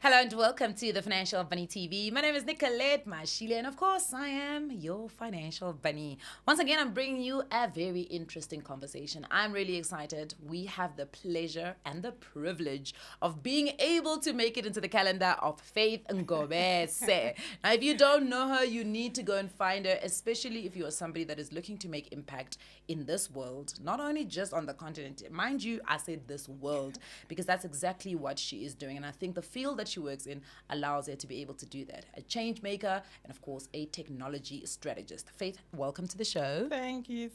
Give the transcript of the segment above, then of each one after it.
Hello and welcome to the Financial Bunny TV. My name is Nicolette Mashile and of course I am your financial bunny. Once again, I'm bringing you a very interesting conversation. I'm really excited. We have the pleasure and the privilege of being able to make it into the calendar of Faith Ngobese. Now, if you don't know her, you need to go and find her, especially if you are somebody that is looking to make impact in this world, not only just on the continent. Mind you, I said this world because that's exactly what she is doing. And I think the field that she works in allows her to be able to do that. A change maker and, of course, a technology strategist. Faith, welcome to the show. Thank you.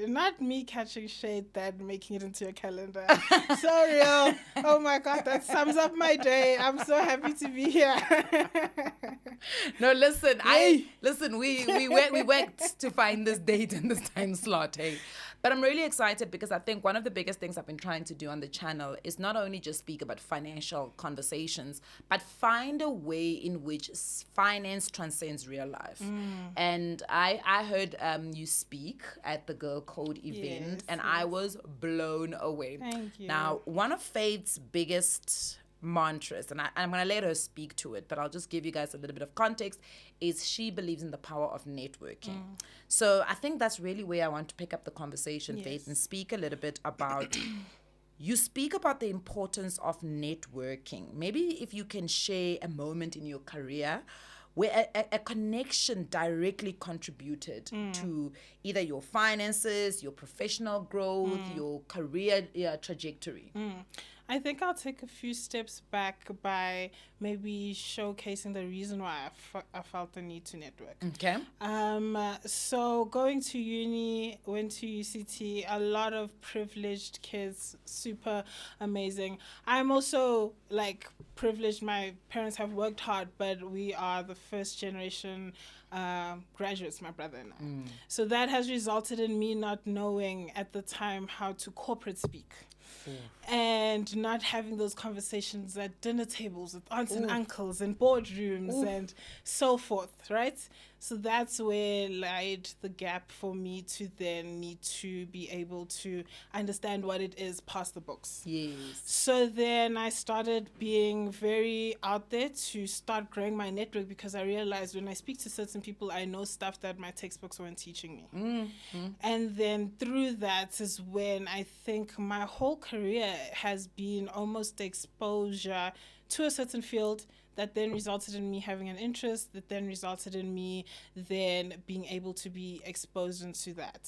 Not me catching shade, that making it into your calendar. So real. Oh my God, that sums up my day. I'm so happy to be here. No, listen, we worked to find this date and this time slot, hey. But I'm really excited because I think one of the biggest things I've been trying to do on the channel is not only just speak about financial conversations, but find a way in which finance transcends real life. And I heard you speak at the Girl Code event, and I was blown away. Thank you. Now, one of Faith's biggest mantras, and I'm going to let her speak to it, but I'll just give you guys a little bit of context, is she believes in the power of networking. So I think that's really where I want to pick up the conversation, Faith, and speak a little bit about you speak about the importance of networking. Maybe if you can share a moment in your career where a connection directly contributed to either your finances, your professional growth, your career trajectory. I think I'll take a few steps back by maybe showcasing the reason why I felt the need to network. Okay. So going to uni, went to UCT, a lot of privileged kids, super amazing. I'm also privileged. My parents have worked hard, but we are the first generation graduates, my brother and I. So that has resulted in me not knowing at the time how to corporate speak. And not having those conversations at dinner tables with aunts and uncles and boardrooms and so forth, right? So that's where lied the gap for me to then need to be able to understand what it is past the books. Yes. So then I started being very out there to start growing my network because I realized when I speak to certain people, I know stuff that my textbooks weren't teaching me. And then through that is when I think my whole career has been almost exposure to a certain field that then resulted in me having an interest, that then resulted in me then being able to be exposed into that.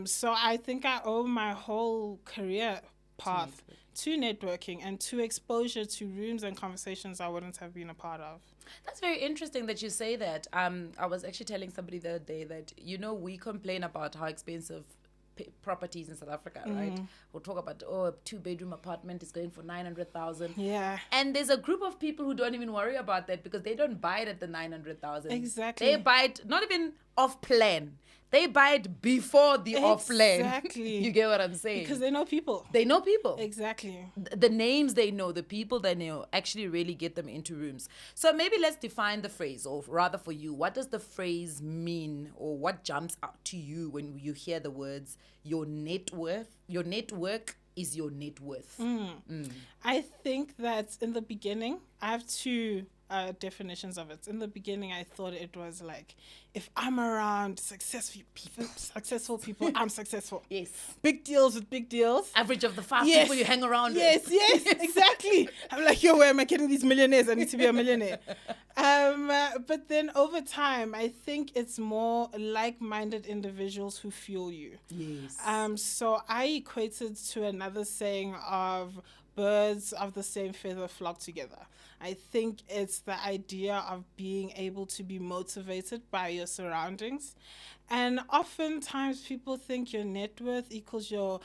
So I think I owe my whole career path to networking and to exposure to rooms and conversations I wouldn't have been a part of. That's very interesting that you say that. I was actually telling somebody the other day that, we complain about how expensive properties in South Africa, right? We'll talk about, a 2-bedroom apartment is going for 900,000. Yeah. And there's a group of people who don't even worry about that because they don't buy it at the 900,000. Exactly. They buy it not even off plan. They buy it before the off plan. Exactly. You get what I'm saying? Because they know people. They know people. Exactly. The names they know, the people they know actually really get them into rooms. So maybe let's define the phrase, or rather for you, what does the phrase mean, or what jumps out to you when you hear the words, your net worth, your network is your net worth? I think that in the beginning, I have two definitions of it. In the beginning, I thought it was like, if I'm around successful people, I'm successful. Yes. Big deals with big deals. Average of the 5 people you hang around with. Yes, exactly. I'm like, where am I getting these millionaires? I need to be a millionaire. But then over time, I think it's more like-minded individuals who fuel you. Yes. So I equated to another saying of birds of the same feather flock together. I think it's the idea of being able to be motivated by your surroundings. And oftentimes people think your net worth equals your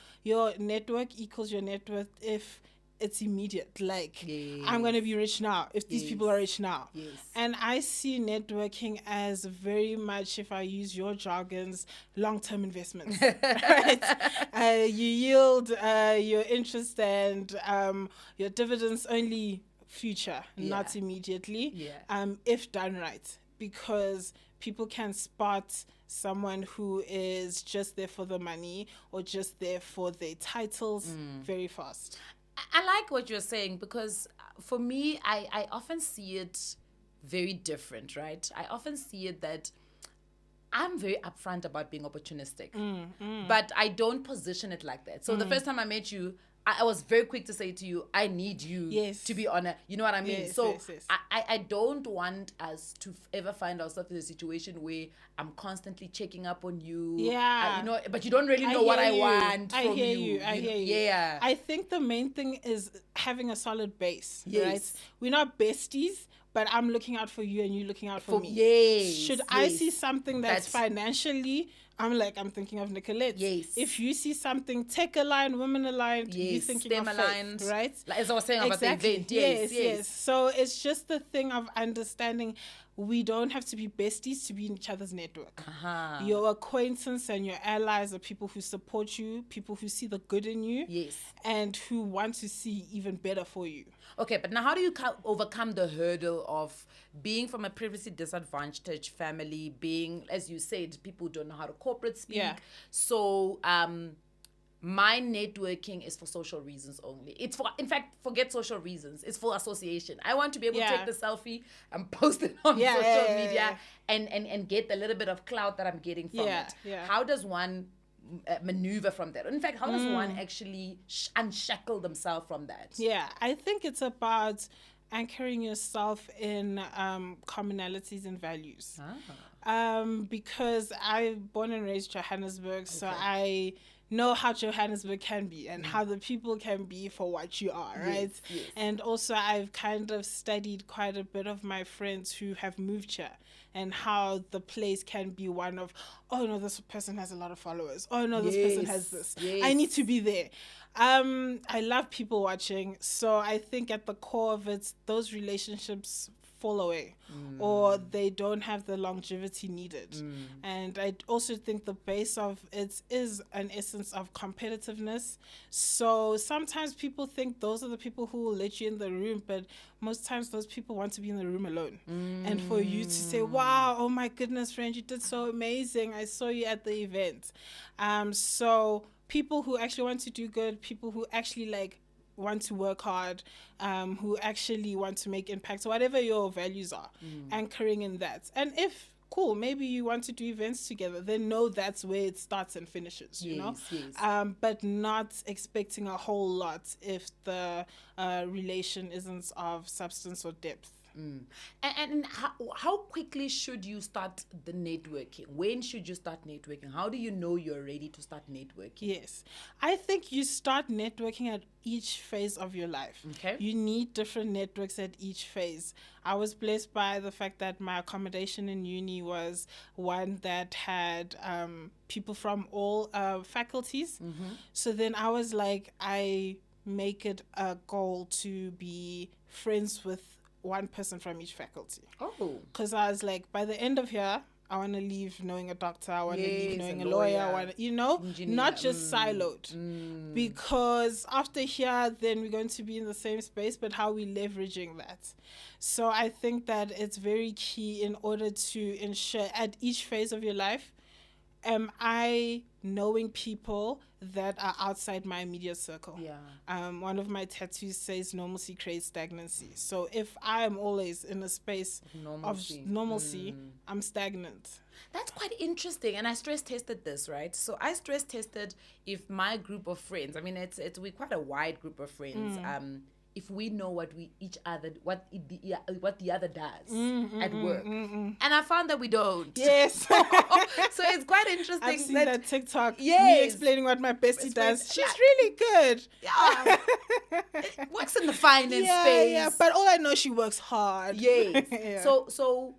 network equals your net worth if it's immediate. Like, I'm going to be rich now if these people are rich now. And I see networking as very much, if I use your jargons, long-term investments. Right? You yield your interest and your dividends only future, not immediately, if done right. Because people can spot someone who is just there for the money or just there for their titles very fast. I like what you're saying, because for me, I often see it very different, right? I often see it that I'm very upfront about being opportunistic, but I don't position it like that. So the first time I met you, I was very quick to say to you, I need you Yes. to be on a, you know what I mean? Yes, So yes. I don't want us to ever find ourselves in a situation where I'm constantly checking up on you. Yeah. You know, but you don't really know what I want I from hear you. I hear you. Yeah. I think the main thing is having a solid base, Yes. right? We're not besties, but I'm looking out for you and you looking out for me. Yes. Should I see something that's financially, I'm thinking of Nicolette. Yes. If you see something tech aligned, women aligned, you thinking STEM of aligned, Faith, right? Like as I was saying about the event. Yes. So it's just the thing of understanding we don't have to be besties to be in each other's network. Your acquaintance and your allies are people who support you, people who see the good in you, and who want to see even better for you. Okay, but now how do you overcome the hurdle of being from a previously disadvantaged family, being, as you said, people don't know how to corporate speak. Yeah. So my networking is for social reasons only. It's for, in fact, forget social reasons. It's for association. I want to be able to take the selfie and post it on social media and get the little bit of clout that I'm getting from it. Yeah. How does one maneuver from that? In fact, how does one actually unshackle themselves from that? Yeah, I think it's about anchoring yourself in commonalities and values. Because I'm born and raised Johannesburg, so I know how Johannesburg can be and how the people can be for what you are, right? Yes. And also I've kind of studied quite a bit of my friends who have moved here and how the place can be one of, oh no, this person has a lot of followers. Oh no, this person has this. I need to be there. I love people watching. So I think at the core of it, those relationships fall away or they don't have the longevity needed. And I also think the base of it is an essence of competitiveness. So sometimes people think those are the people who will let you in the room, but most times those people want to be in the room alone. And for you to say, wow, oh my goodness, friend, you did so amazing. I saw you at the event. So people who actually want to do good, people who actually want to work hard, who actually want to make impact, whatever your values are, anchoring in that. And if cool, maybe you want to do events together, then know that's where it starts and finishes, you know? But not expecting a whole lot if the relation isn't of substance or depth. And how quickly should you start the networking? When should you start networking? How do you know you're ready to start networking? Yes. I think you start networking at each phase of your life. Okay. You need different networks at each phase. I was blessed by the fact that my accommodation in uni was one that had people from all faculties. So then I was like, I make it a goal to be friends with one person from each faculty. Because I was like, by the end of here, I want to leave knowing a doctor, I want to leave knowing a lawyer, engineer, not just siloed. Because after here, then we're going to be in the same space, but how are we leveraging that? So I think that it's very key in order to ensure at each phase of your life, am I knowing people that are outside my immediate circle? One of my tattoos says normalcy creates stagnancy. So if I am always in a space of normalcy, I'm stagnant. That's quite interesting. And I stress tested this, right? So I stress tested if my group of friends, I mean, we're quite a wide group of friends, if we know what the other does at work. And I found that we don't. Yes. So it's quite interesting. I've seen that TikTok. Yes. Me explaining what my bestie does. She's really good. Yeah. It works in the finance space. Yeah, but all I know, she works hard. Yes. So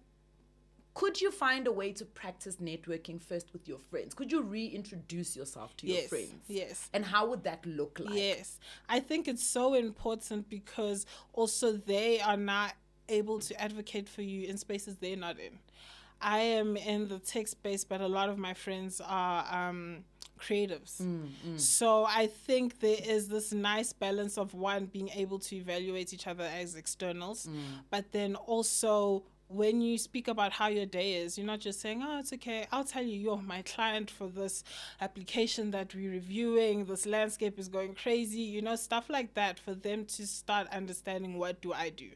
could you find a way to practice networking first with your friends? Could you reintroduce yourself to your friends? Yes. And how would that look like? Yes. I think it's so important because also they are not able to advocate for you in spaces they're not in. I am in the tech space, but a lot of my friends are creatives. So I think there is this nice balance of one being able to evaluate each other as externals, but then also when you speak about how your day is, you're not just saying, oh, it's okay, I'll tell you, you're my client for this application that we're reviewing, this landscape is going crazy, stuff like that, for them to start understanding, what do I do?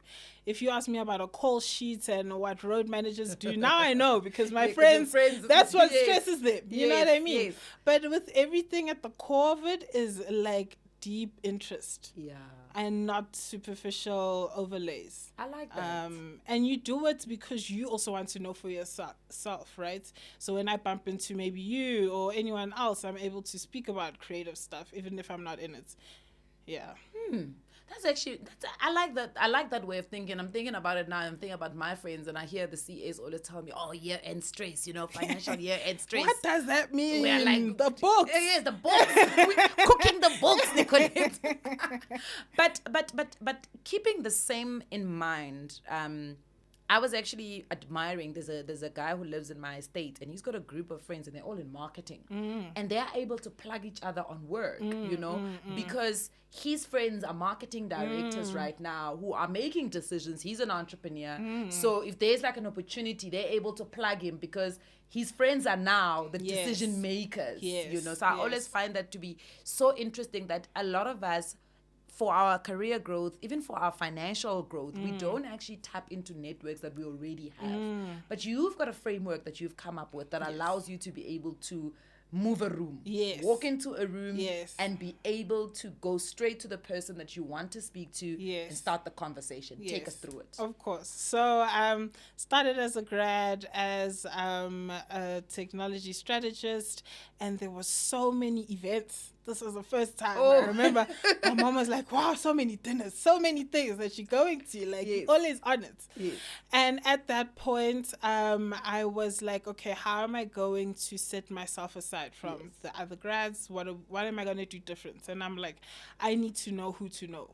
If you ask me about a call sheet and what road managers do, now I know, because my friends, that's what stresses them. You know what I mean? Yes. But with everything at the core of it is like deep interest. Yeah. And not superficial overlays. I like that. And you do it because you also want to know for yourself, right? So when I bump into maybe you or anyone else, I'm able to speak about creative stuff, even if I'm not in it. Yeah. I like that way of thinking. I'm thinking about it now. I'm thinking about my friends, and I hear the CAs always tell me, "Oh, year-end stress, financial year-end stress." What does that mean? We're like the books. Yes, the books. We're cooking the books, Nicolette. but keeping the same in mind. I was actually admiring. There's a guy who lives in my estate, and he's got a group of friends, and they're all in marketing, and they're able to plug each other on work, because his friends are marketing directors right now who are making decisions. He's an entrepreneur, so if there's like an opportunity, they're able to plug him because his friends are now the decision makers. So I always find that to be so interesting that a lot of us, for our career growth, even for our financial growth, we don't actually tap into networks that we already have. But you've got a framework that you've come up with that allows you to be able to move a room, walk into a room, and be able to go straight to the person that you want to speak to and start the conversation. Take us through it. Of course. So started as a grad as a technology strategist, and there were so many events. This was the first time I remember my mom was like, wow, so many dinners, so many things that you're going to, like, you're always on it. And at that point, I was like, okay, how am I going to set myself aside from the other grads? What am I going to do different? And I'm like, I need to know who to know.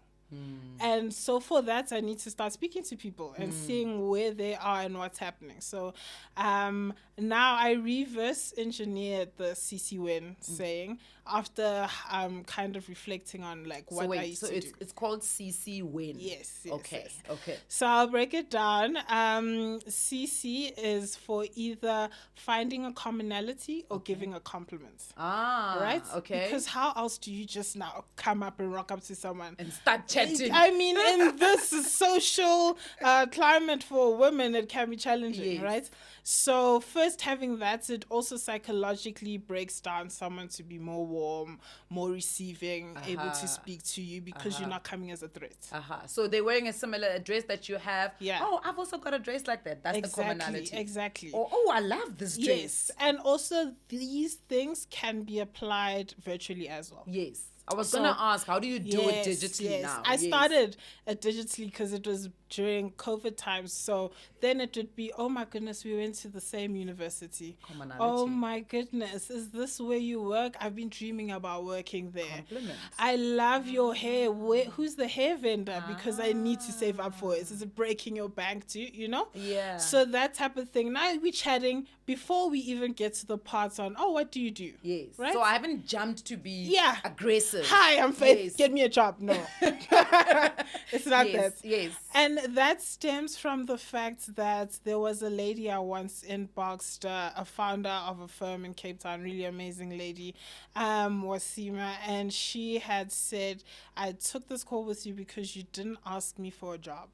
And so for that, I need to start speaking to people and seeing where they are and what's happening. So now I reverse engineered the CC win saying after kind of reflecting on like what I used to do. It's called CC win. Yes. Okay. So I'll break it down. CC is for either finding a commonality or giving a compliment. Right? Okay. Because how else do you just now come up and rock up to someone and start chatting? I mean, in this social climate for women, it can be challenging, right? So first having that, it also psychologically breaks down someone to be more warm, more receiving, able to speak to you because you're not coming as a threat. So they're wearing a similar dress that you have. Yeah. Oh, I've also got a dress like that. That's the commonality. Exactly. Oh, I love this dress. Yes. And also these things can be applied virtually as well. Yes. I was going to ask, how do you do it digitally now? I started digitally because it was during COVID times. So then it would be, oh my goodness, we went to the same university. Commonality. Oh my goodness, is this where you work? I've been dreaming about working there. Compliments. I love your hair. Who's the hair vendor? Because I need to save up for it. Is it breaking your bank too? Yeah. So that type of thing. Now we're chatting before we even get to the parts on, oh, what do you do? Yes. Right? So I haven't jumped to be aggressive. Hi, I'm Faith. Get me a job. No. It's not that. Yes. And that stems from the fact that there was a lady I once inboxed, a founder of a firm in Cape Town, really amazing lady, Wasima, and she had said, I took this call with you because you didn't ask me for a job.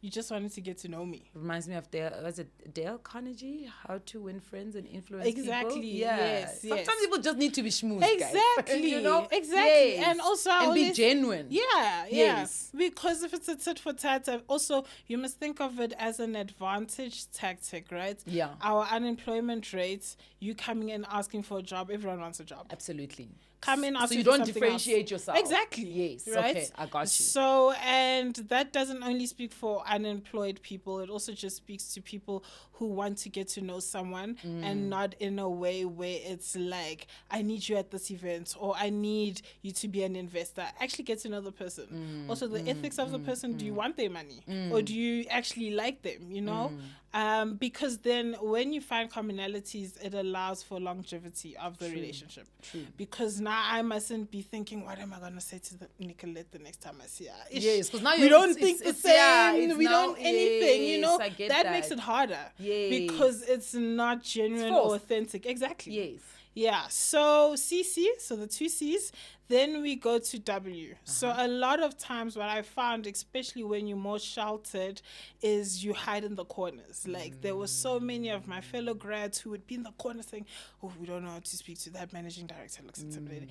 You just wanted to get to know me. Reminds me of Dale Carnegie, How to Win Friends and Influence Exactly. People. Yes. Sometimes people just need to be smooth. Exactly. Guys. Exactly. Yes. And also be genuine. Yeah. Yes. Because if it's a tit for tat, also you must think of it as an advantage tactic, right? Yeah. Our unemployment rates, you coming in asking for a job, everyone wants a job. Absolutely. Come in asking so you for don't something differentiate else. yourself. Exactly. Yes. Right? Okay, I got you. So, and that doesn't only speak for unemployed people. It also just speaks to people who want to get to know someone and not in a way where it's like, I need you at this event or I need you to be an investor. Actually get to know the person. Also the ethics of the person. Do you want their money or do you actually like them, because then when you find commonalities, it allows for longevity of the relationship. True. Because now now I mustn't be thinking, what am I going to say to Nicolette the next time I see her? Yes, because now we don't think the same. Yeah, we now, don't anything, you know. I get that makes it harder. Yes. Because it's not genuine or authentic. Exactly. Yes. Yeah. So CC, so the two C's, then we go to W. So a lot of times what I found, especially when you're more sheltered, is you hide in the corners. Like there were so many of my fellow grads who would be in the corner saying, oh, we don't know how to speak to that managing director. Looks intimidating.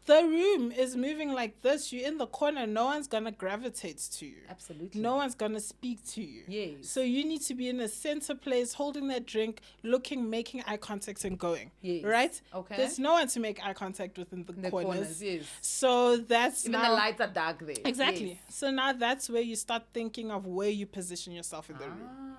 The room is moving like this. You're in the corner. No one's going to gravitate to you. Absolutely. No one's going to speak to you. Yes. So you need to be in a center place, holding that drink, looking, making eye contact and going. Yes. Right? Okay. There's no one to make eye contact with in the corners. Yes. So that's even now, the lights are dark there. Exactly. Yes. So now that's where you start thinking of where you position yourself in the room.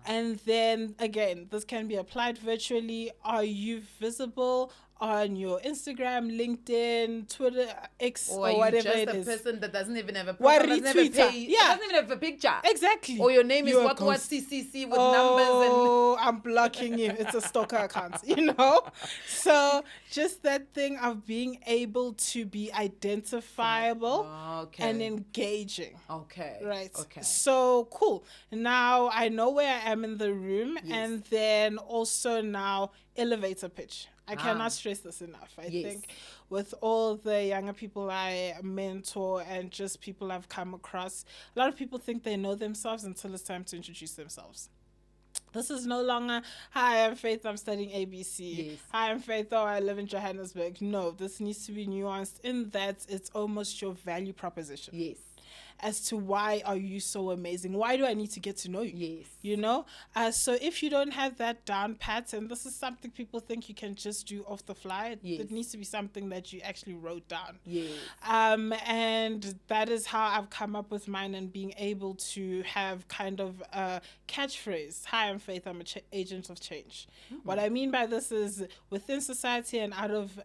And then again, this can be applied virtually. Are you visible on your Instagram, LinkedIn, Twitter, X, or whatever it is? Or are you just a person that doesn't even have a profile, doesn't even have a picture? Exactly. Or your name is what CCC with numbers and... Oh, I'm blocking you. It's a stalker account, you know? So just that thing of being able to be identifiable and engaging. Okay. Right. Okay. So cool. Now I know where I am in the room, and then also now elevator pitch. I cannot stress this enough. I think with all the younger people I mentor and just people I've come across, a lot of people think they know themselves until it's time to introduce themselves. This is no longer, hi, I'm Faith, I'm studying ABC. Yes. Hi, I'm Faith, oh, I live in Johannesburg. No, this needs to be nuanced in that it's almost your value proposition. Yes. As to why are you so amazing? Why do I need to get to know you? Yes. You know? So if you don't have that down pat, and this is something people think you can just do off the fly, it needs to be something that you actually wrote down. Yes. And that is how I've come up with mine and being able to have kind of a catchphrase. Hi, I'm Faith, I'm an agent of change. What I mean by this is within society and out of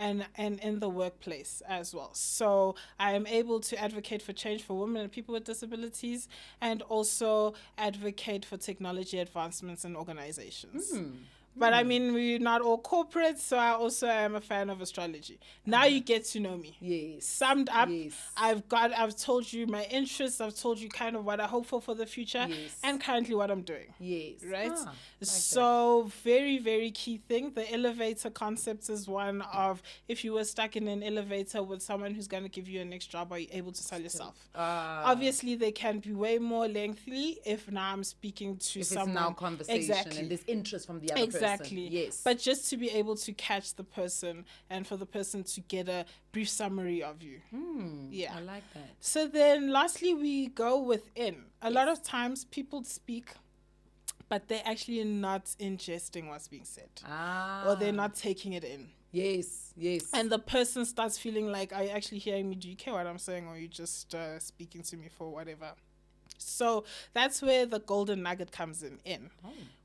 and in the workplace as well. So I am able to advocate for change for women and people with disabilities, and also advocate for technology advancements in organizations. But I mean, we're not all corporate, so I also am a fan of astrology. Now you get to know me. Yes. Summed up, I've told you my interests, I've told you kind of what I hope for the future, and currently what I'm doing. Yes. Right? So very, very key thing. The elevator concept is one of, if you were stuck in an elevator with someone who's going to give you a next job, are you able to sell yourself? Obviously, they can be way more lengthy if now I'm speaking to someone. It's now conversation and there's interest from the other person. Exactly. Yes. But just to be able to catch the person and for the person to get a brief summary of you. Yeah. I like that. So then lastly, we go within. A lot of times people speak, but they're actually not ingesting what's being said. Or they're not taking it in. Yes, yes. And the person starts feeling like, are you actually hearing me? Do you care what I'm saying? Or are you just speaking to me for whatever? So that's where the golden nugget comes in.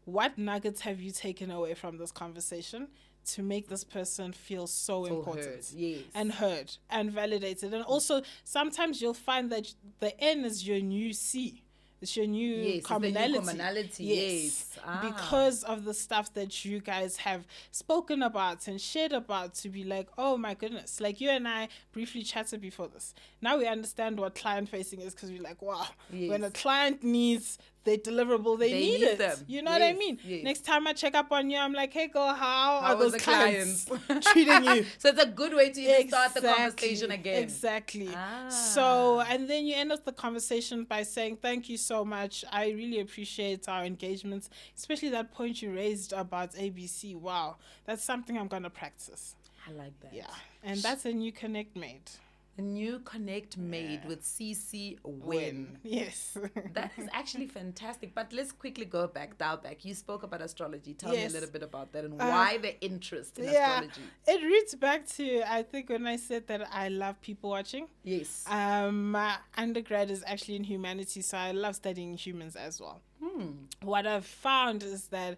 What nuggets have you taken away from this conversation to make this person feel so important and heard and validated? And also, sometimes you'll find that the N is your new C. It's your new commonality. Yes. Because of the stuff that you guys have spoken about and shared about, to be like, oh my goodness, like you and I briefly chatted before this. Now we understand what client facing is, because we're like, wow, when a client needs their deliverable, they need it. Them. You know what I mean? Yes. Next time I check up on you, I'm like, hey girl, how are those clients treating you? So it's a good way to even start the conversation again. Exactly. So, and then you end up the conversation by saying, thank you so much. I really appreciate our engagements, especially that point you raised about ABC. Wow, that's something I'm going to practice. I like that. Yeah. And that's a new connect made. A new connect made with CC Win. Yes. That is actually fantastic. But let's quickly dial back. You spoke about astrology. Tell me a little bit about that and why the interest in astrology. It roots back to, I think, when I said that I love people watching. Yes. My undergrad is actually in humanities, so I love studying humans as well. What I've found is that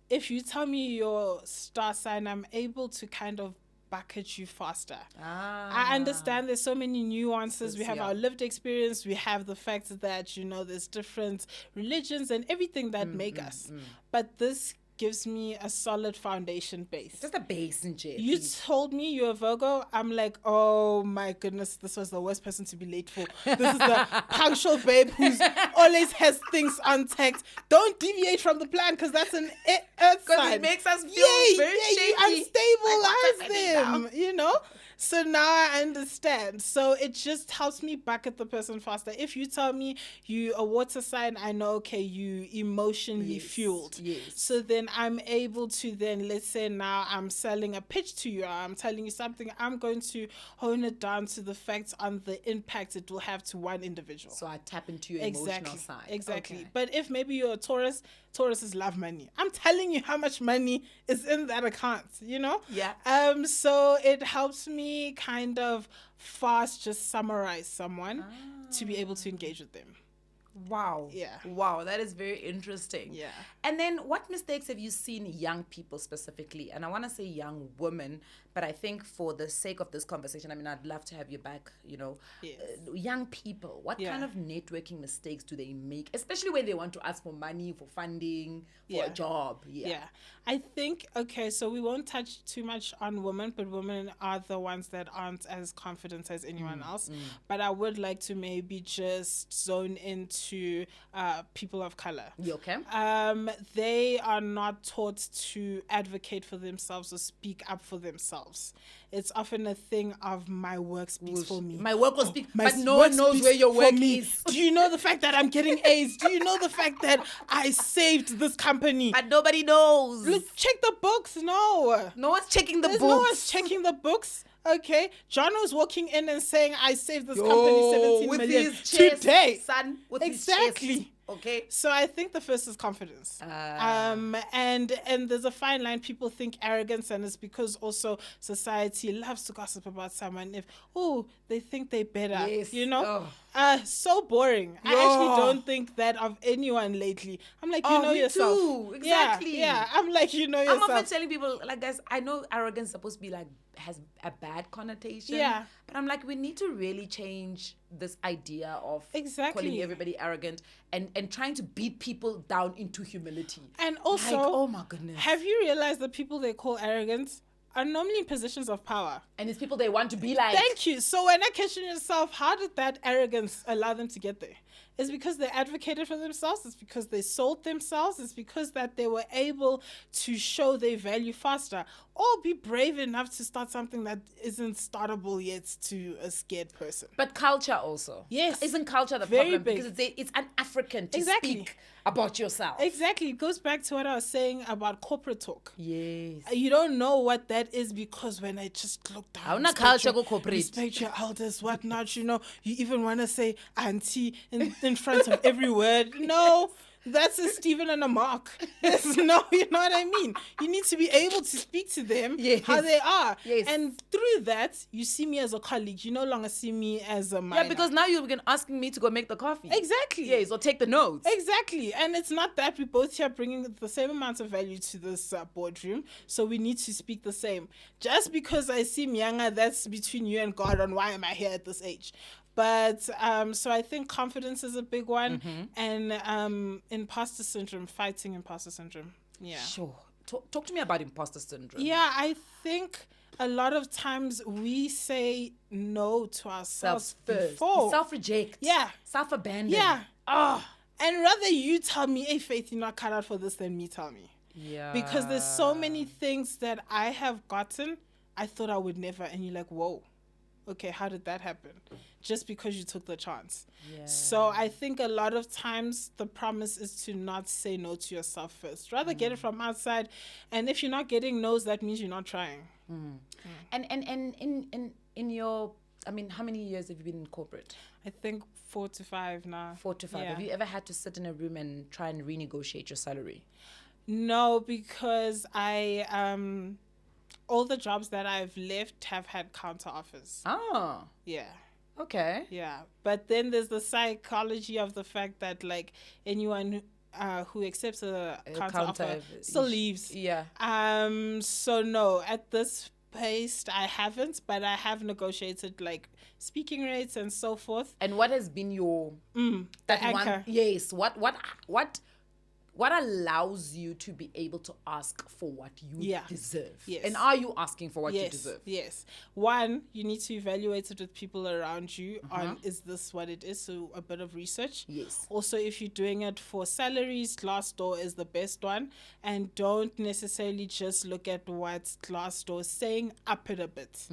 if you tell me your star sign, I'm able to kind of bucket you faster. I understand there's so many nuances. We have our lived experience. We have the fact that, you know, there's different religions and everything that make us. But this gives me a solid foundation base. Just a base in jail. You told me you're a Virgo. I'm like, oh my goodness, this was the worst person to be late for. This is the punctual babe who's always has things on text. Don't deviate from the plan because that's an earth sign. Because it makes us feel very shaky. Unstable like, as them, you know? So now I understand. So it just helps me bucket the person faster. If you tell me you a water sign, I know, okay, you emotionally fueled. Yes. So then I'm able to then, let's say now I'm selling a pitch to you, or I'm telling you something, I'm going to hone it down to the facts on the impact it will have to one individual. So I tap into your emotional side. Exactly. Okay. But if maybe you're a Taurus, Tauruses love money. I'm telling you how much money is in that account, you know? Yeah. So it helps me kind of fast just summarize someone to be able to engage with them. Wow. Yeah. Wow, that is very interesting. Yeah. And then what mistakes have you seen young people specifically? And I want to say young women, but I think for the sake of this conversation, I mean, I'd love to have you back, you know. Yes. Young people, what kind of networking mistakes do they make? Especially when they want to ask for money, for funding, for a job. Yeah. I think, okay, so we won't touch too much on women, but women are the ones that aren't as confident as anyone else. But I would like to maybe just zone into people of color. You okay? They are not taught to advocate for themselves or speak up for themselves. It's often a thing of my work speaks for me. My work will speak, my but no one knows where your work me. is. Do you know the fact that I'm getting A's? Do you know the fact that I saved this company? But nobody knows. Look, check the books. No. No one's checking the books. No one's checking the books. Okay. John was walking in and saying, I saved this company 17 with million his chest, today. Son, with Exactly. his chest. Okay. So I think the first is confidence. And there's a fine line. People think arrogance, and it's because also society loves to gossip about someone if they think they're better. Yes. You know? So boring. I actually don't think that of anyone lately. I'm like, you know me yourself. too. Exactly. Yeah. I'm like, you know yourself. I'm often telling people, like, guys, I know arrogance is supposed to be like has a bad connotation. Yeah. But I'm like, we need to really change this idea of Exactly. calling everybody arrogant and trying to beat people down into humility. And also, like, oh my goodness. Have you realized the people they call arrogant are normally in positions of power? And it's people they want to be like. Thank you. So when I question yourself, how did that arrogance allow them to get there? It's because they advocated for themselves. It's because they sold themselves. It's because that they were able to show their value faster, or be brave enough to start something that isn't startable yet to a scared person. But culture also. Yes. Isn't culture the Very problem? big. Because it's un-African to Exactly. speak about yourself. Exactly. It goes back to what I was saying about corporate talk. Yes. You don't know what that is because when I just look down, Hauna culture go corporate. respect your elders, whatnot, you know, you even want to say auntie in front of every word. No, that's a Stephen and a Mark. No, you know what I mean? You need to be able to speak to them how they are. Yes. And through that, you see me as a colleague. You no longer see me as a minor. Yeah, because now you're asking me to go make the coffee. Exactly. Yes, or take the notes. Exactly. And it's not that we're both here bringing the same amount of value to this boardroom. So we need to speak the same. Just because I seem younger, that's between you and God on why am I here at this age. But so I think confidence is a big one. And imposter syndrome, fighting imposter syndrome. Yeah. Sure. Talk to me about imposter syndrome. Yeah, I think a lot of times we say no to ourselves First. before. Self-reject. Yeah. Self-abandon. Yeah. Oh. And rather you tell me, hey, Faith, you're not cut out for this, than me tell me. Yeah. Because there's so many things that I have gotten, I thought I would never. And you're like, whoa, okay, how did that happen? Just because you took the chance. Yeah. So I think a lot of times the promise is to not say no to yourself first. Rather get it from outside. And if you're not getting no's, that means you're not trying. And in your, I mean, how many years have you been in corporate? I think 4 to 5 now. 4 to 5. Yeah. Have you ever had to sit in a room and try and renegotiate your salary? No, because I all the jobs that I've left have had counter offers. Oh. Yeah. Okay. Yeah. But then there's the psychology of the fact that like anyone who accepts a counter offer still leaves. Yeah. So no, at this pace I haven't, but I have negotiated like speaking rates and so forth. And what has been your the anchor? Yes. What what allows you to be able to ask for what you deserve? Yes. And are you asking for what you deserve? Yes. One, you need to evaluate it with people around you on, is this what it is? So a bit of research. Yes. Also, if you're doing it for salaries, Glassdoor is the best one. And don't necessarily just look at what Glassdoor is saying, up it a bit.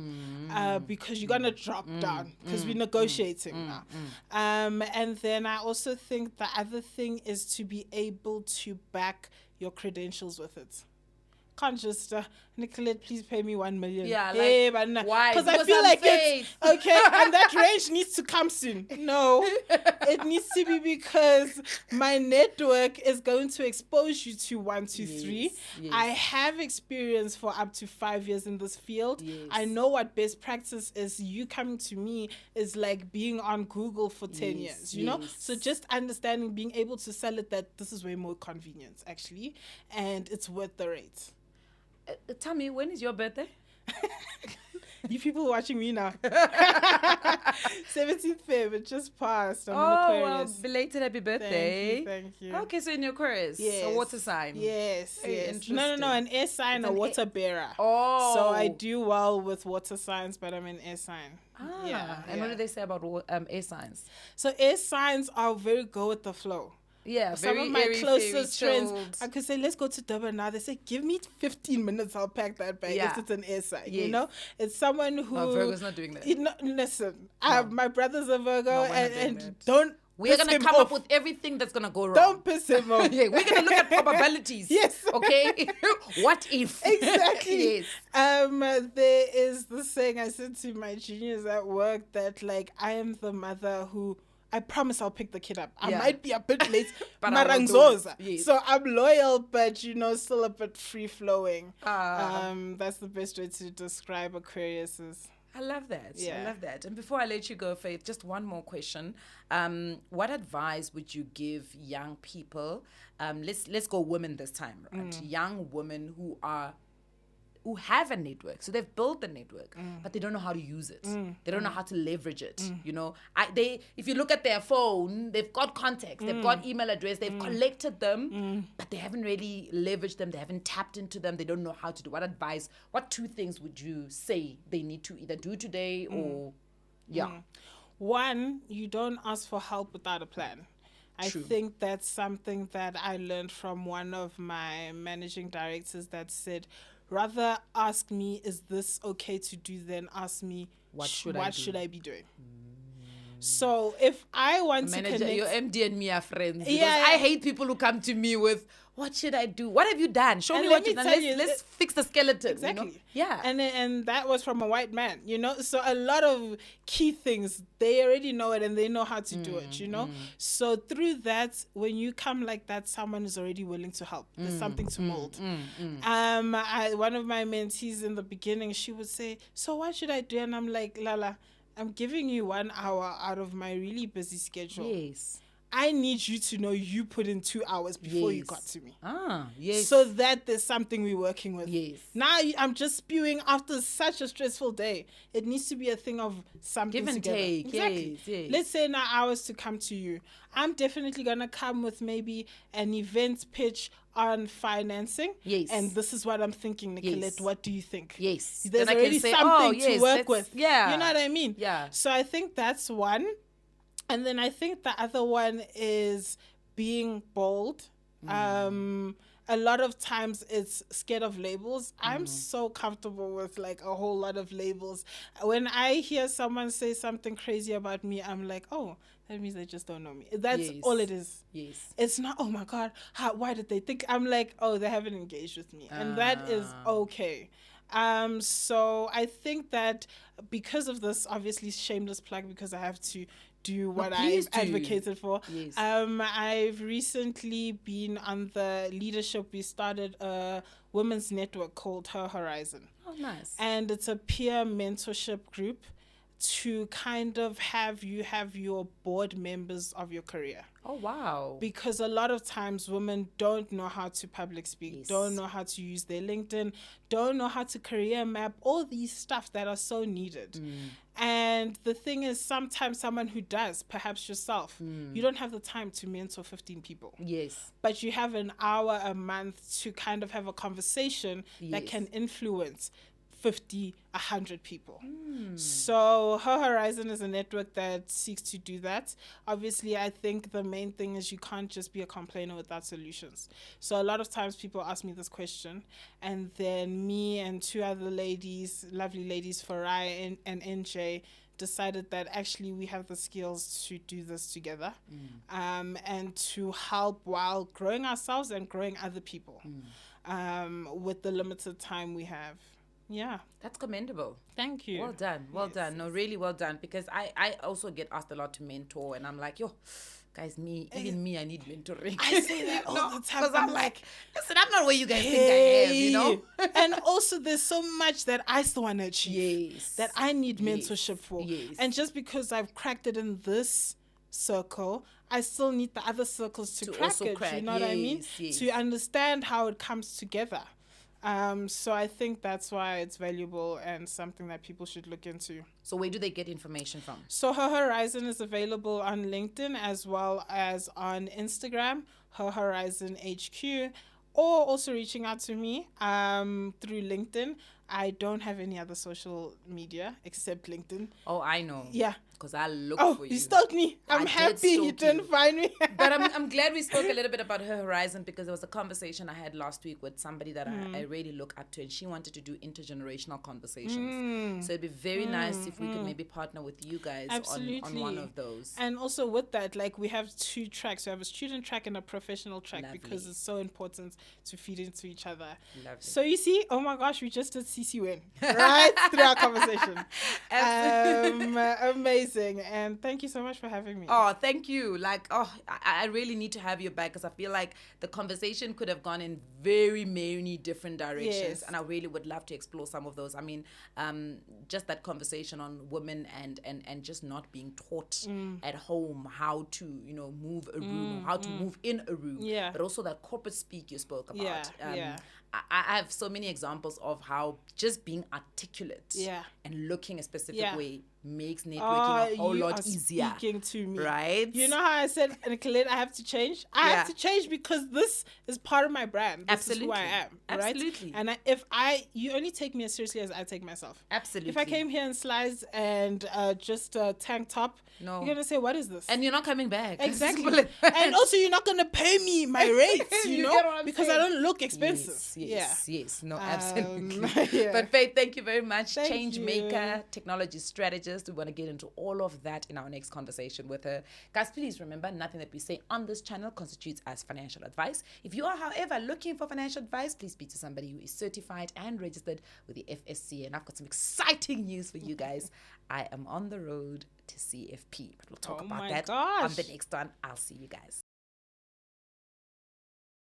Because you're going to drop down because we're negotiating now. And then I also think the other thing is to be able to back your credentials with it. Can't just Nicolette, please pay me 1 million. Yeah, hey, like, but why? Because I feel like it's okay, and that range needs to come soon. No, it needs to be because my network is going to expose you to 1, 2, 3. Yes. I have experience for up to 5 years in this field. Yes. I know what best practice is. You coming to me is like being on Google for 10 years, you know? So just understanding, being able to sell it that this is way more convenience, actually, and it's worth the rate. Tell me, when is your birthday? You people watching me now. 17th Feb, it just passed. I'm an Aquarius. Well, belated happy birthday. Thank you. Okay, so in your Aquarius, a water sign. Yes, Very yes. interesting. No, an air sign, a water bearer. Oh. So I do well with water signs, but I'm an air sign. And what do they say about air signs? So air signs are very go with the flow. Yeah, some very of my airy, closest very friends, I could say, let's go to Durban now. They say, give me 15 minutes, I'll pack that bag if it's an air sign. You know, it's someone who. No, Virgo's not doing that. Listen, my brother's a Virgo, and don't. We're going to come up with everything that's going to go wrong. Don't piss him off. We're going to look at probabilities. Yes. Okay? What if? Exactly. Yes. There is this saying I said to my juniors at work that, like, I am the mother who, I promise I'll pick the kid up. I might be a bit late, but so I'm loyal, but, you know, still a bit free-flowing. That's the best way to describe Aquarius is. I love that. I love that. And before I let you go, Faith, just one more question. What advice would you give young people? Let's go women this time, right? Young women who have a network. So they've built the network, but they don't know how to use it. They don't know how to leverage it. You know, if you look at their phone, they've got contacts, they've got email address, they've collected them, but they haven't really leveraged them. They haven't tapped into them. They don't know how to do. What 2 things would you say they need to either do today or, One, you don't ask for help without a plan. I think that's something that I learned from one of my managing directors that said, rather ask me, is this okay to do, than ask me, what should I be doing? So if I want to connect... Your MD and me are friends. I hate people who come to me with, what should I do? What have you done? Show me what you've done. Let's fix the skeleton. Exactly. You know? Yeah. And that was from a white man, you know? So a lot of key things, they already know it and they know how to do it, you know? So through that, when you come like that, someone is already willing to help. There's something to mold. One of my mentees in the beginning, she would say, so what should I do? And I'm like, Lala, I'm giving you 1 hour out of my really busy schedule. Yes. I need you to know you put in 2 hours before you got to me. Yes. So that there's something we're working with. Yes. Now I'm just spewing after such a stressful day. It needs to be a thing of something give and together. take. Exactly. Yes. Let's say now hours to come to you. I'm definitely going to come with maybe an event pitch on financing. Yes. And this is what I'm thinking, Nicolette. Yes. What do you think? Yes. There's already something to work with. Yeah. You know what I mean? Yeah. So I think that's one. And then I think the other one is being bold. A lot of times it's scared of labels. I'm so comfortable with like a whole lot of labels. When I hear someone say something crazy about me, I'm like, oh, that means they just don't know me. That's all it is. Yes. It's not, oh my God, why did they think? I'm like, oh, they haven't engaged with me. And that is okay. So I think that because of this, obviously shameless plug, because I have to do what I've advocated for. Yes. I've recently been on the leadership. We started a women's network called Her Horizon. Oh, nice. And it's a peer mentorship group to kind of have your board members of your career. Oh, wow. Because a lot of times women don't know how to public speak, Yes. don't know how to use their LinkedIn, don't know how to career map, all these stuff that are so needed. And the thing is, sometimes someone who does, perhaps yourself, you don't have the time to mentor 15 people. Yes. But you have an hour a month to kind of have a conversation that Yes. can influence 50, 100 people. So Her Horizon is a network that seeks to do that. Obviously, I think the main thing is you can't just be a complainer without solutions. So a lot of times people ask me this question, and then me and two other ladies, lovely ladies, Farai and NJ, decided that actually we have the skills to do this together, and to help while growing ourselves and growing other people, with the limited time we have. Yeah. That's commendable. Thank you. Well done. Well done. No, really well done. Because I also get asked a lot to mentor, and I'm like, yo, guys, even me, I need mentoring. I say that all the time. Because I'm like, listen, I'm not where you guys think I am, you know? And also, there's so much that I still want to achieve. Yes. That I need mentorship for. Yes. And just because I've cracked it in this circle, I still need the other circles to crack also it. crack. You know what I mean? Yes. To understand how it comes together. So I think that's why it's valuable and something that people should look into. So where do they get information from? So Her Horizon is available on LinkedIn as well as on Instagram, Her Horizon HQ, or also reaching out to me through LinkedIn. I don't have any other social media except LinkedIn. Oh, I know. Yeah. Because I look Oh, for you. you stalked me. I I'm did happy you stalk didn't you. find me. But I'm glad we spoke a little bit about Her Horizon, because there was a conversation I had last week with somebody that I really look up to, and she wanted to do intergenerational conversations. So it'd be very nice if we could maybe partner with you guys on one of those. And also with that, like, we have two tracks. We have a student track and a professional track. Lovely. Because it's so important to feed into each other. Lovely. So you see, oh my gosh, we just did CC win right through our conversation. Amazing. And thank you so much for having me. Oh, thank you. Like, I really need to have you back, because I feel like the conversation could have gone in very many different directions. Yes. And I really would love to explore some of those. I mean, just that conversation on women and just not being taught at home how to, move a room, or how to move in a room. Yeah. But also that corporate speak you spoke about. Yeah. I have so many examples of how just being articulate Yeah. and looking a specific Yeah. way makes networking a whole you lot are easier. Speaking to me. Right? You know how I said, Nicolette, I have to change? I have to change because this is part of my brand. This is who I am. Right? Absolutely. And you only take me as seriously as I take myself. Absolutely. If I came here in slides and just a tank top, No. you're going to say, what is this? And you're not coming back. Exactly. And also, you're not going to pay me my rates, You get what I'm because saying? I don't look expensive. Yes. No, absolutely. Yeah. But Faith, thank you very much. Thank Change you. maker, technology strategist. We want to get into all of that in our next conversation with her. Guys, please remember, nothing that we say on this channel constitutes as financial advice. If you are, however, looking for financial advice, please speak to somebody who is certified and registered with the FSC. And I've got some exciting news for you guys. I am on the road to CFP, but we'll talk about that on the next one. I'll see you guys.